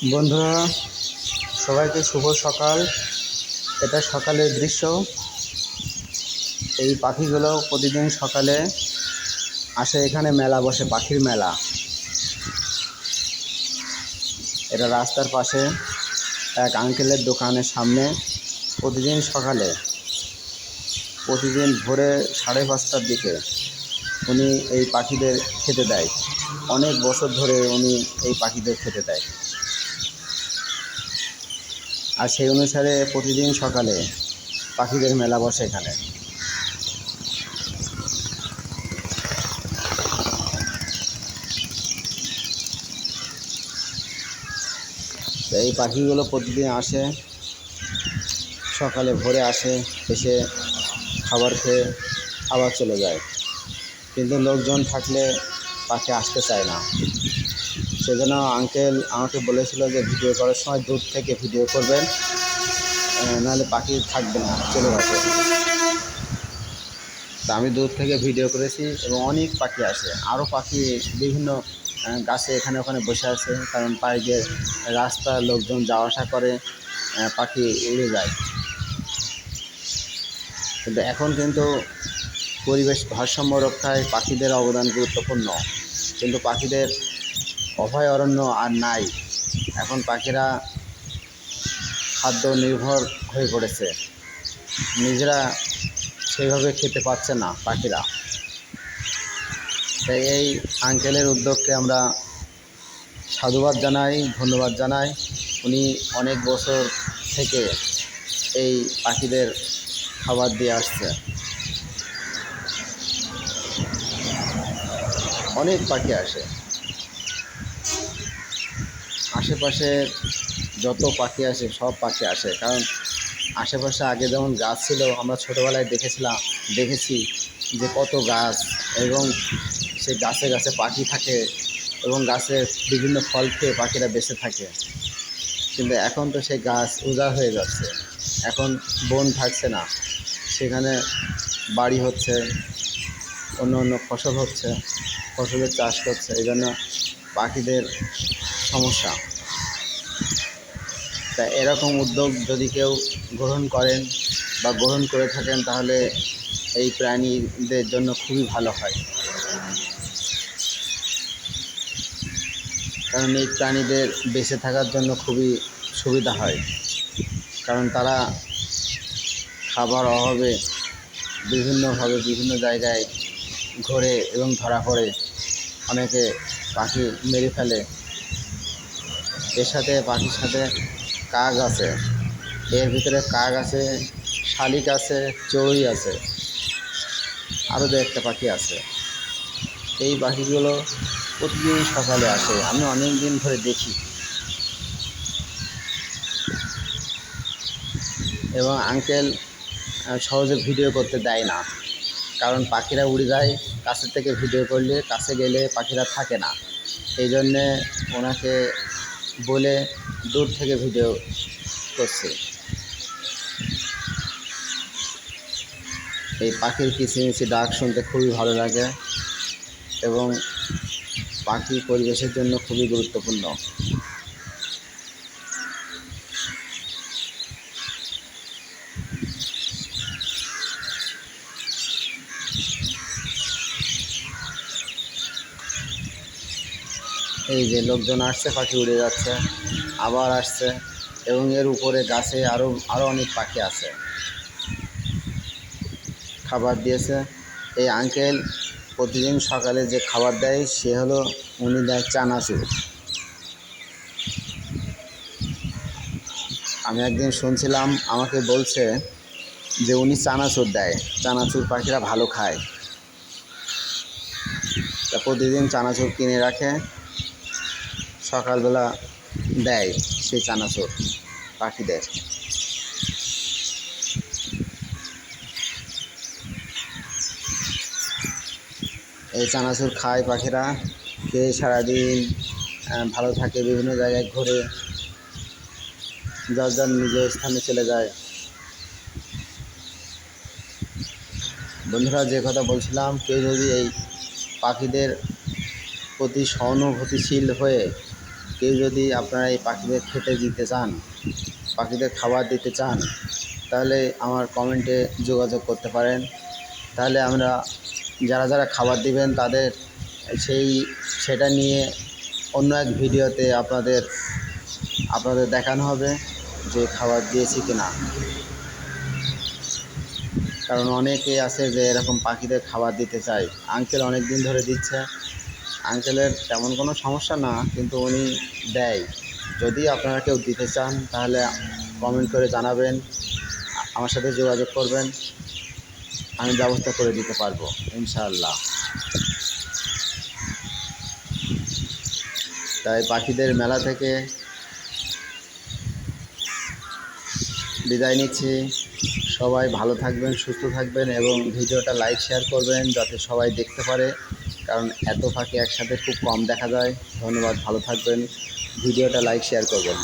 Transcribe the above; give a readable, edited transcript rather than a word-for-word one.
বন্ধুরা, সবাইকে শুভ সকাল। এটা সকালের দৃশ্য। এই পাখিগুলো প্রতিদিন সকালে আসে, এখানে মেলা বসে, পাখির মেলা। এটা রাস্তার পাশে এক আঙ্কেলের দোকানের সামনে প্রতিদিন সকালে, প্রতিদিন ভোরে 5:30টার দিকে উনি এই পাখিদের খেতে দেয়। অনেক বছর ধরে উনি এই পাখিদের খেতে দেয়, আর সেই অনুসারে প্রতিদিন সকালে পাখিদের মেলা বসে এখানে। এই পাখিগুলো প্রতিদিন আসে, সকালে ভোরে আসে, এসে খাবার খেয়ে আবার চলে যায়। কিন্তু লোকজন থাকলে পাখি আসতে চায় না। সেজন্য আঙ্কেল আমাকে বলেছিল যে ভিডিও করার সময় দূর থেকে ভিডিও করবেন, নাহলে পাখি থাকবে না, চলে যাবে। তা আমি দূর থেকে ভিডিও করেছি এবং অনেক পাখি আসে। আরও পাখি বিভিন্ন গাছে এখানে ওখানে বসে আছে, কারণ পায়ে রাস্তা লোকজন যাওয়া আসা করে, পাখি উড়ে যায়। কিন্তু এখন পরিবেশ ভারসাম্য রক্ষায় পাখিদের অবদান গুরুত্বপূর্ণ। কিন্তু পাখিদের অভয়ারণ্য আর নাই। এখন পাখিরা খাদ্য নির্ভর হয়ে পড়েছে, নিজেরা সেইভাবে খেতে পাচ্ছে না পাখিরা। তাই এই আঙ্কেলের উদ্যোগকে আমরা সাধুবাদ জানাই, ধন্যবাদ জানাই। উনি অনেক বছর থেকে এই পাখিদের খাবার দিয়ে আসছে। অনেক পাখি আসে, আশেপাশে যত পাখি আসে সব পাখি আসে। কারণ আশেপাশে আগে যেমন গাছ ছিল, আমরা ছোটোবেলায় দেখেছি যে কত গাছ, এবং সেই গাছে গাছে পাখি থাকে এবং গাছের বিভিন্ন ফল খেয়ে পাখিরা বেঁচে থাকে। কিন্তু এখন তো সেই গাছ উজাড় হয়ে যাচ্ছে, এখন বন থাকছে না, সেখানে বাড়ি হচ্ছে, অন্য অন্য ফসল হচ্ছে, ফসলের চাষ করছে, এই জন্য পাখিদের সমস্যা। তা এরকম উদ্যোগ যদি কেউ গ্রহণ করেন বা গ্রহণ করে থাকেন, তাহলে এই প্রাণীদের জন্য খুবই ভালো হয়। কারণ এই প্রাণীদের বেঁচে থাকার জন্য খুবই সুবিধা হয়। কারণ তারা খাবার অভাবে বিভিন্নভাবে বিভিন্ন জায়গায় ঘোরে এবং ধরা পড়ে, অনেকে পাখি মেরে ফেলে। পাখির সাথে কাক আছে, এর ভিতরে কাক আছে, শালিক আছে, চড়ুই আছে, আরও দু একটা পাখি আছে। এই পাখিগুলো প্রতিদিন সকালে আসে, আমি অনেক দিন ধরে দেখি। এবং আঙ্কেল সহজে ভিডিও করতে দেয় না, কারণ পাখিরা উড়ে যায়। কাছের থেকে ভিডিও করলে, কাছে গেলে পাখিরা থাকে না। এই জন্যে ওনাকে বলে দূর থেকে ভিডিও করছে। এই পাখির কিচিমিচি ডাক শুনতে খুবই ভালো লাগে, এবং পাখি পরিবেশের জন্য খুবই গুরুত্বপূর্ণ। এই যে লোকজন আসছে, পাখি উড়ে যাচ্ছে, আবার আসছে, এবং এর উপরে গাছে আরও অনেক পাখি আছে, খাবার দিয়েছে। এই আঙ্কেল প্রতিদিন সকালে যে খাবার দেয়, উনি দেয় চানাচুর। আমি একদিন শুনছিলাম, আমাকে বলছে যে উনি চানাচুর দেয়, চানাচুর পাখিরা ভালো খায়। তা প্রতিদিন চানাচুর কিনে রাখে, সকালবেলা দেয় সেই চানাচুর পাখিদের। এই চানাচুর খায় পাখিরা, খেয়ে সারাদিন ভালো থাকে, বিভিন্ন জায়গায় ঘুরে যার যার নিজের স্থানে চলে যায়। বন্ধুরা, যে কথা বলছিলাম, কেউ যদি এই পাখিদের প্রতি সহানুভূতিশীল হয়ে কেউ যদি আপনারা এই পাখিদের খেতে দিতে চান, পাখিদের খাবার দিতে চান, তাহলে আমার কমেন্টে যোগাযোগ করতে পারেন। তাহলে আমরা যারা যারা খাবার দিবেন তাদের সেটা নিয়ে অন্য এক ভিডিওতে আপনাদের দেখানো হবে যে খাবার দিয়েছি কি না। কারণ অনেকে আছে যে এরকম পাখিদের খাবার দিতে চায়। আঙ্কেল অনেক দিন ধরে দিচ্ছে, আঙ্কেলের তেমন কোনো সমস্যা না, কিন্তু উনি দেয়। যদি আপনারা কেউ দিতে চান তাহলে কমেন্ট করে জানাবেন, আমার সাথে যোগাযোগ করবেন, আমি ব্যবস্থা করে দিতে পারবো ইনশাআল্লাহ। তাই পাখিদের মেলা থেকে বিদায় নিচ্ছি। সবাই ভালো থাকবেন, সুস্থ থাকবেন এবং ভিডিওটা লাইক শেয়ার করবেন যাতে সবাই দেখতে পারে, কারণ এত পাখি একসাথে খুব কম দেখা যায়। ধন্যবাদ, ভালো থাকবেন, ভিডিওটা লাইক শেয়ার করবেন।